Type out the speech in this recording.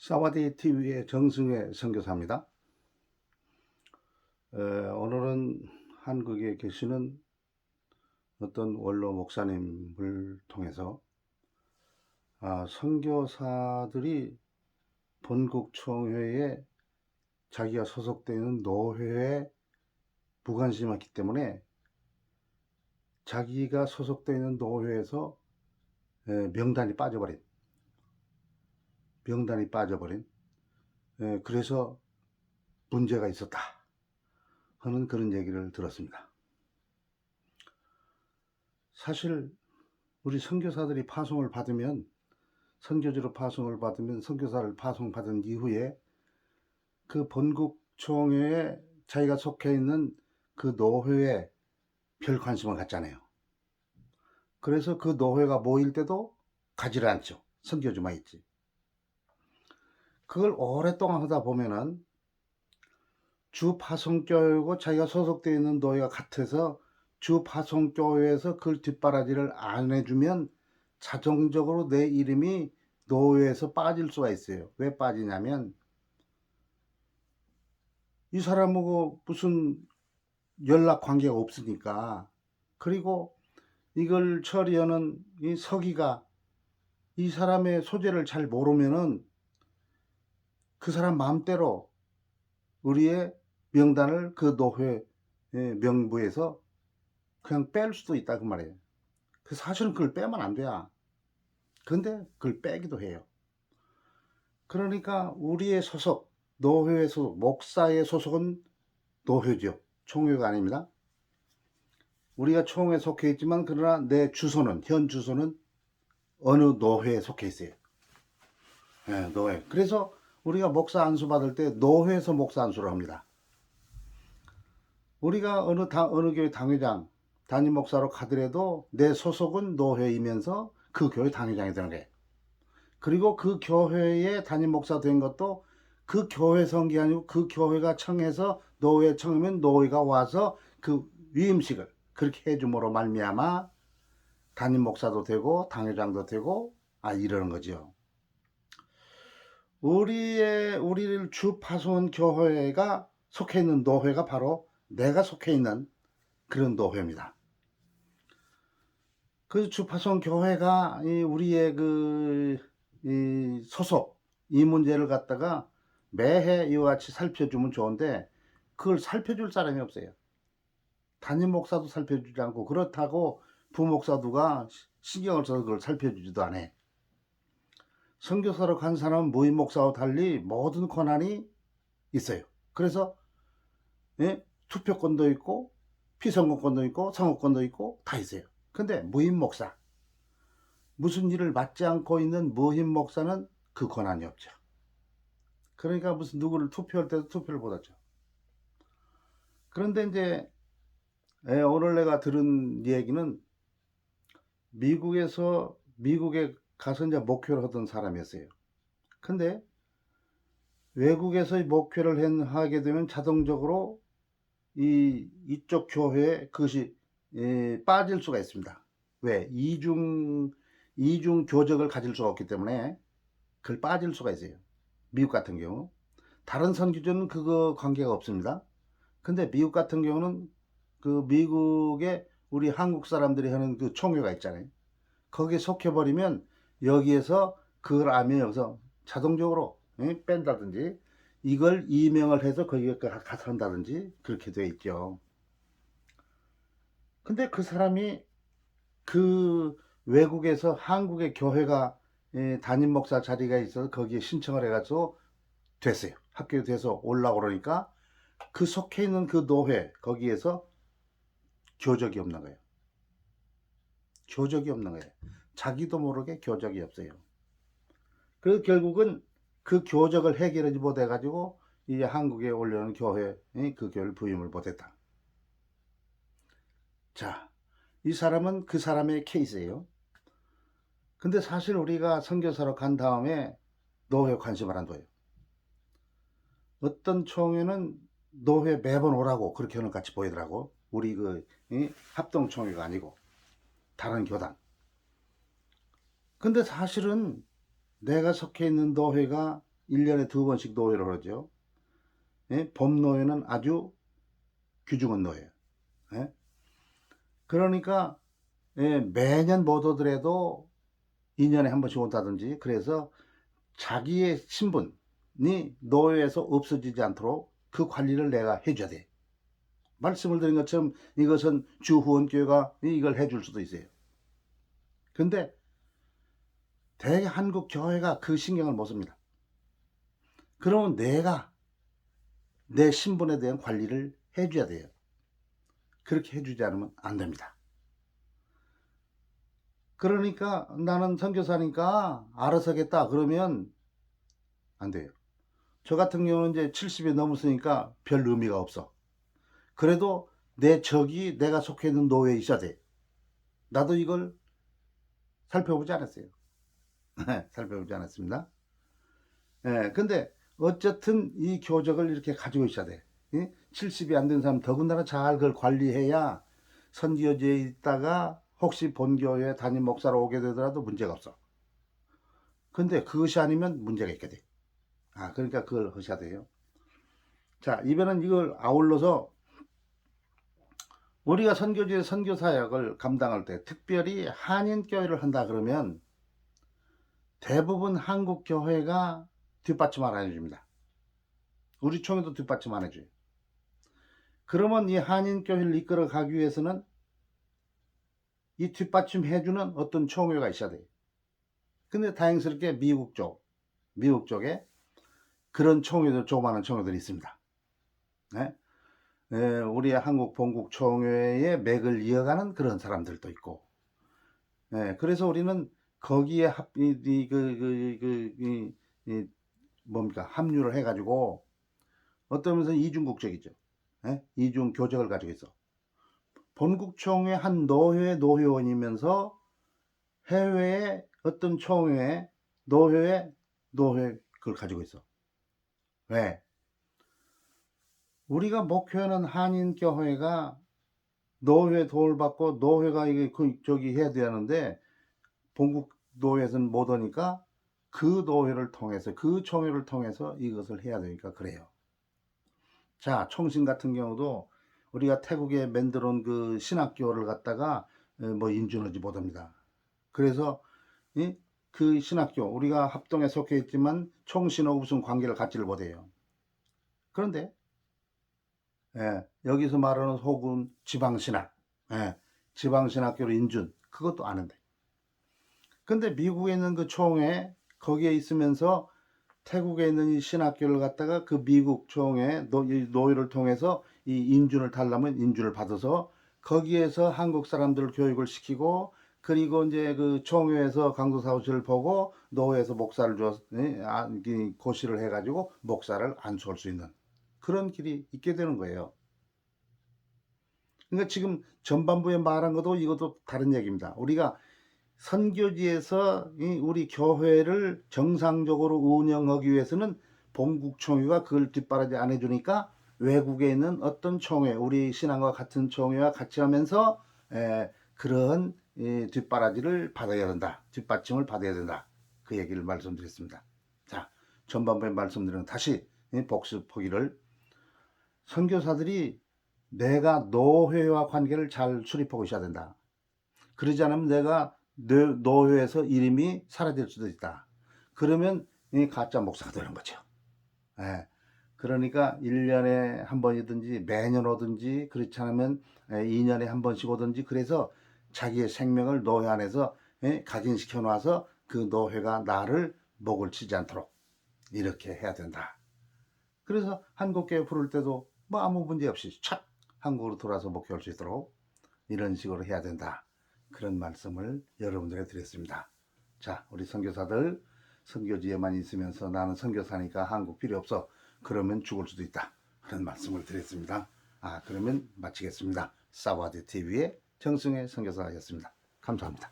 사와디 TV의 정승회 선교사입니다. 오늘은 한국에 계시는 어떤 원로 목사님을 통해서 선교사들이 본국총회에 자기가 소속되어 있는 노회에 무관심했기 때문에 자기가 소속되어 있는 노회에서 명단이 빠져버린 그래서 문제가 있었다 하는 그런 얘기를 들었습니다. 사실 우리 선교사들이 파송을 받으면, 선교지로 파송을 받으면, 선교사를 파송받은 이후에 그 본국총회에 자기가 속해 있는 그 노회에 별 관심을 갖잖아요. 그래서 그 노회가 모일 때도 가지를 않죠. 선교지만 있지. 그걸 오랫동안 하다 보면은 주 파송교회고 자기가 소속되어 있는 노회가 같아서 주 파송교회에서 그걸 뒷바라지를 안 해주면 자동적으로 내 이름이 노회에서 빠질 수가 있어요. 왜 빠지냐면 이 사람하고 무슨 연락 관계가 없으니까. 그리고 이걸 처리하는 이 서기가 이 사람의 소재를 잘 모르면은 그 사람 마음대로 우리의 명단을 그 노회 명부에서 그냥 뺄 수도 있다 그 말이에요. 사실은 그걸 빼면 안 돼요. 근데 그걸 빼기도 해요. 그러니까 우리의 소속, 노회의 소속, 목사의 소속은 노회죠. 총회가 아닙니다. 우리가 총회에 속해 있지만 그러나 내 주소는, 현 주소는 어느 노회에 속해 있어요. 네, 노회. 그래서 우리가 목사 안수 받을 때 노회에서 목사 안수를 합니다. 우리가 어느 교회 당회장, 담임 목사로 가더라도 내 소속은 노회이면서 그 교회 당회장이 되는 거예요. 그리고 그 교회의 담임 목사 된 것도 그 교회 성기 아니고 그 교회가 청해서 노회 청하면 노회가 와서 그 위임식을 그렇게 해줌으로 말미암아 담임 목사도 되고 당회장도 되고 이러는 거죠. 우리를 주 파송한 교회가 속해 있는 노회가 바로 내가 속해 있는 그런 노회입니다. 그 주 파송 교회가 우리의 이 소속 이 문제를 갖다가 매해 이와 같이 살펴주면 좋은데 그걸 살펴줄 사람이 없어요. 담임 목사도 살펴주지 않고 그렇다고 부목사도가 신경을 써서 그걸 살펴주지도 않아. 선교사로 간 사람은 무임 목사와 달리 모든 권한이 있어요. 그래서 투표권도 있고 피선거권도 있고 선거권도 있고 다 있어요. 근데 무임 목사, 무슨 일을 맡지 않고 있는 무임 목사는 그 권한이 없죠. 그러니까 무슨 누구를 투표할 때도 투표를 못하죠. 그런데 이제 오늘 내가 들은 얘기는 미국에 가서 이제 목회를 하던 사람이었어요. 근데 외국에서 목회를 하게 되면 자동적으로 이쪽 교회에 그것이 빠질 수가 있습니다. 왜? 이중 교적을 가질 수가 없기 때문에 그걸 빠질 수가 있어요. 미국 같은 경우. 다른 선교지는 그거 관계가 없습니다. 근데 미국 같은 경우는 그 미국에 우리 한국 사람들이 하는 그 총회가 있잖아요. 거기에 속해버리면 여기에서 그걸 알면 여기서 자동적으로 뺀다든지 이걸 이명을 해서 거기에 가서 한다든지 그렇게 되어 있죠. 근데 그 사람이 그 외국에서 한국의 교회가 담임 목사 자리가 있어서 거기에 신청을 해가지고 됐어요. 학교에 돼서 올라오고 그러니까 그 속해 있는 그 노회 거기에서 교적이 없는 거예요. 교적이 없는 거예요. 자기도 모르게 교적이 없어요. 그래서 결국은 그 교적을 해결하지 못해가지고 이 한국에 올려놓은 교회 그 교회를 부임을 못했다. 자, 이 사람은 그 사람의 케이스예요. 근데 사실 우리가 선교사로 간 다음에 노회 관심을 안 둬요. 어떤 총회는 노회 매번 오라고 그렇게 하는 같이 보이더라고. 우리 합동총회가 아니고 다른 교단. 근데 사실은 내가 속해 있는 노회가 1년에 2번씩 노회를 하죠. 예? 봄 노회는 아주 귀중한 노예요. 예? 그러니까 예, 매년 못 오더라도 2년에 한 번씩 온다든지, 그래서 자기의 신분이 노예에서 없어지지 않도록 그 관리를 내가 해줘야 돼. 말씀을 드린 것처럼 이것은 주후원교회가 이걸 해줄 수도 있어요. 근데 대개 한국 교회가 그 신경을 못 씁니다. 그러면 내가 내 신분에 대한 관리를 해줘야 돼요. 그렇게 해주지 않으면 안 됩니다. 그러니까 나는 선교사니까 알아서 하겠다 그러면 안 돼요. 저 같은 경우는 이제 70이 넘었으니까 별 의미가 없어. 그래도 내 적이 내가 속해 있는 노예에 있어야 돼. 나도 이걸 살펴보지 않았어요. 살펴보지 않았습니다. 예, 근데 어쨌든 이 교적을 이렇게 가지고 있어야 돼. 70이 안 된 사람 더군다나 잘 그걸 관리해야 선교지에 있다가 혹시 본교회 담임 목사로 오게 되더라도 문제가 없어. 근데 그것이 아니면 문제가 있게 돼. 그러니까 그걸 하셔야 돼요. 자, 이번엔 이걸 아울러서 우리가 선교지의 선교사역을 감당할 때 특별히 한인교회를 한다 그러면 대부분 한국교회가 뒷받침 안 해줍니다. 우리 총회도 뒷받침 안 해줘요. 그러면 이 한인교회를 이끌어 가기 위해서는 이 뒷받침 해주는 어떤 총회가 있어야 돼요. 근데 다행스럽게 미국 쪽에 그런 총회도, 조그마한 총회들이 있습니다. 네? 우리 한국 본국 총회의 맥을 이어가는 그런 사람들도 있고, 그래서 우리는 거기에 합류를 해가지고 어떤 면에서 이중국적이죠. 이중 교적을 가지고 있어. 본국 총회 한 노회의 노회원이면서 해외의 어떤 총회 노회 그걸 가지고 있어. 왜? 우리가 목표하는 한인교회가 노회 도움을 받고 노회가 이게 저기 해야 되는데 본국 노회에서는 못 오니까 그 노회를 통해서, 그 총회를 통해서 이것을 해야 되니까 그래요. 자, 총신 같은 경우도 우리가 태국에 만들어 온 그 신학교를 갖다가 뭐 인준하지 못합니다. 그래서 그 신학교, 우리가 합동에 속해 있지만 총신하고 무슨 관계를 갖지를 못해요. 그런데 여기서 말하는 혹은 지방신학, 지방신학교로 인준, 그것도 아는데. 근데 미국에 있는 그 총회, 거기에 있으면서 태국에 있는 이 신학교를 갖다가 그 미국 총회 노예를 통해서 이 인준을 달라면 인준을 받아서 거기에서 한국 사람들 교육을 시키고, 그리고 이제 그 총회에서 강도사무실을 보고 노회에서 목사를 줘서 고시를 해가지고 목사를 안수할 수 있는 그런 길이 있게 되는 거예요. 그러니까 지금 전반부에 말한 것도 이것도 다른 얘기입니다. 우리가 선교지에서 우리 교회를 정상적으로 운영하기 위해서는 본국 총회가 그걸 뒷바라지 안 해주니까 외국에 있는 어떤 총회, 우리 신앙과 같은 총회와 같이 하면서 그런 뒷바라지를 받아야 된다. 뒷받침을 받아야 된다. 그 얘기를 말씀드렸습니다. 자, 전반부에 말씀드린 다시 복습하기를, 선교사들이 내가 노회와 관계를 잘 수립하고 있어야 된다. 그러지 않으면 내가 노회에서 이름이 사라질 수도 있다. 그러면 가짜 목사가 되는 거죠. 그러니까 1년에 한 번이든지 매년 오든지, 그렇지 않으면 2년에 한 번씩 오든지, 그래서 자기의 생명을 노회 안에서 각인시켜 놔서 그 노회가 나를 목을 치지 않도록 이렇게 해야 된다. 그래서 한국교회 부를 때도 뭐 아무 문제 없이 착 한국으로 돌아서 목회할 수 있도록 이런 식으로 해야 된다. 그런 말씀을 여러분들에게 드렸습니다. 자, 우리 선교사들 선교지에만 있으면서 나는 선교사니까 한국 필요 없어, 그러면 죽을 수도 있다. 그런 말씀을 드렸습니다. 그러면 마치겠습니다. 사와드 TV의 정승의 선교사였습니다. 감사합니다.